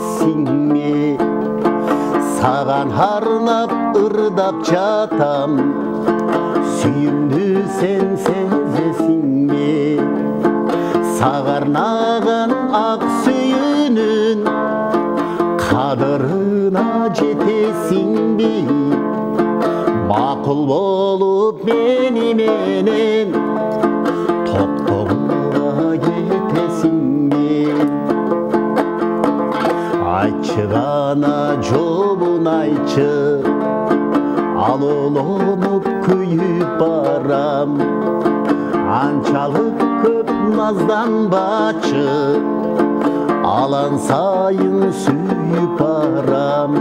кетесиңби? Саган арнап ырдап жатам, сүйүмдү сен сезесиңби? Сага арнаган ак сүйүүнүн кадырына жетесиңби? Макул болуп мени менен токтогуга кетесиңби? Айтчы гана жолун айтчы, ал олонуп күйүп барам. Анчалык көп назданбачы, алан сайын сүйүп барам.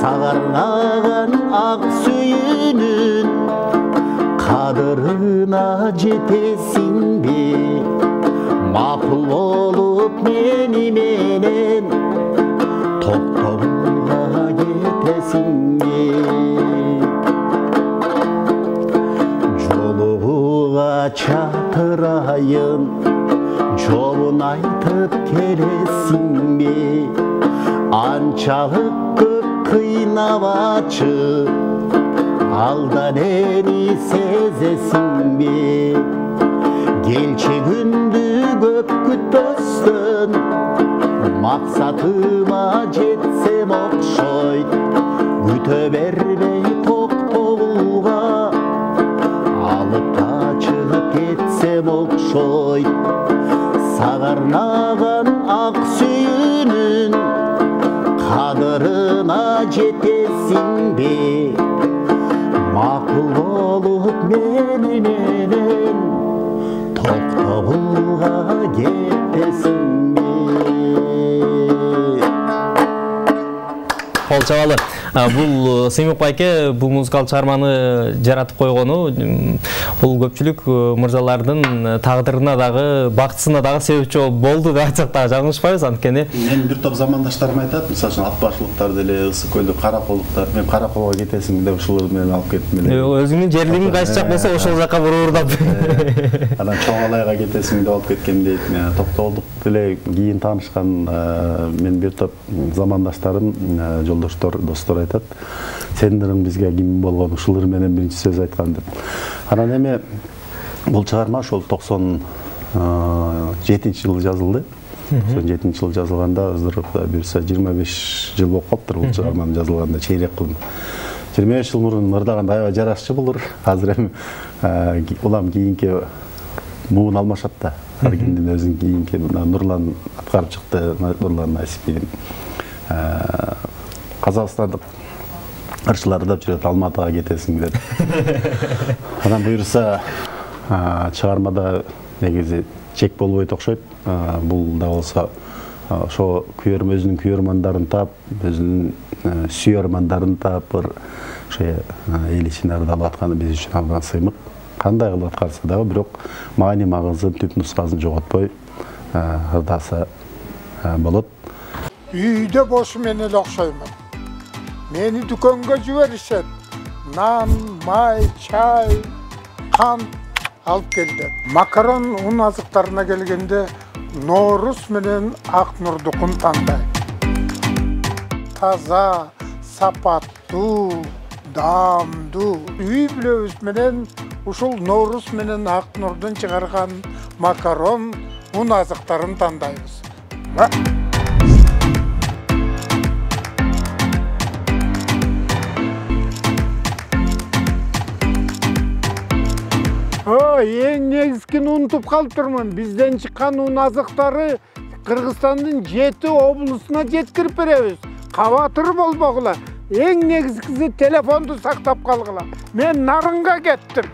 Сага арнаган ак сүйүүнүн кадырына жетесиңби? Макул болуп мени менен токтогуга кетесиңби? Жолуга чатырайын, жолун айтып келесиңби? Анчалык көп кыйнабачы, алдан эни сезесиңби? Келчи күндү көп күтпөстөн, максатыма жетсем окшойт. Күтө бербей токтогуга, алып качып кетсем окшойт. Сага арнаган ак сүйүүнүн кадырына жетесиңби? Макул болуп мени менен токтогуга кетесиңби? Кол чабалы. Бул Сыймык байке бул музыкалык чыгарманы жаратып койгону бул көпчүлүк мырзалардын тагдырына дагы, бактысына дагы себепчи болду деп айтсак дагы жаңылышпайбыз. Анткени мен бир топ замандаштарым айтат, мисалы үчүн Атбашылыктар деле, Ысык көлдө караколдуктар, мен караколго кетесиң деп ушулар менен алып кеттим эле. Өзүңдүн жерлигиң кайсы жак болсо ошол жакка буруурдап. Анан Чоң Алайга кетесиң деп алып кеткен дейт. Токтогулдук деле кийин таанышкан мен бир топ замандаштарым, жолдоштор, достор айтат. Сендерің бізге ким болгон, ушулар менен биринчи сөз айткан деп. Анан эми бул чыгарма ошол 97-жылы жазылды. 97-жылы жазылганда азыр бирсе 25 жыл болуп калыптыр бул чыгарманын жазылганда, чейрек кылым. 25 жыл мурун ырдаганда аябай жарашчы болор. Азыр эми улам кийинки муун алмашат да. Ар кимдин өзүнүн кийинки Нурлан аткарып чыкты, Нурлан Насипин. Казакстандык ырчылар ырдап жүрөт, Алматыга кетесиң деп. Анан буюрса чыгармада негизи чек болбойт окшойт. Бул да болсо ошо өзүнүн күйөрмандарын таап, өзүнүн сүйөрмандарын таап, бир ошо эл ичинде ырдалып атканы биз үчүн алган сыймык. Кандай кылып аткарса дагы, бирок маани магызын, түп нускасын жоготпой ырдаса болот. Үйдө бошу мен эле окшоймун. Мени дүкөнгө жиберишет. Нан, май, чай, кант алып келди. Макарон ун азыктарына келгенде Ноорус менен Акнурдукун тандайм. Таза, сапаттуу, даамдуу. Үй бүлөбүз менен ушул Ноорус менен Акнурдун чыгарган макарон, ун азыктарын тандайбыз. Эң негизгини унутуп калыптырмын. Бизден чыккан ун азыктары Кыргызстандын 7 облусуна жеткирип беребиз. Кабатыр болбогула. Эң негизгиси телефонду сактап калгыла. Мен Нарынга кеттим.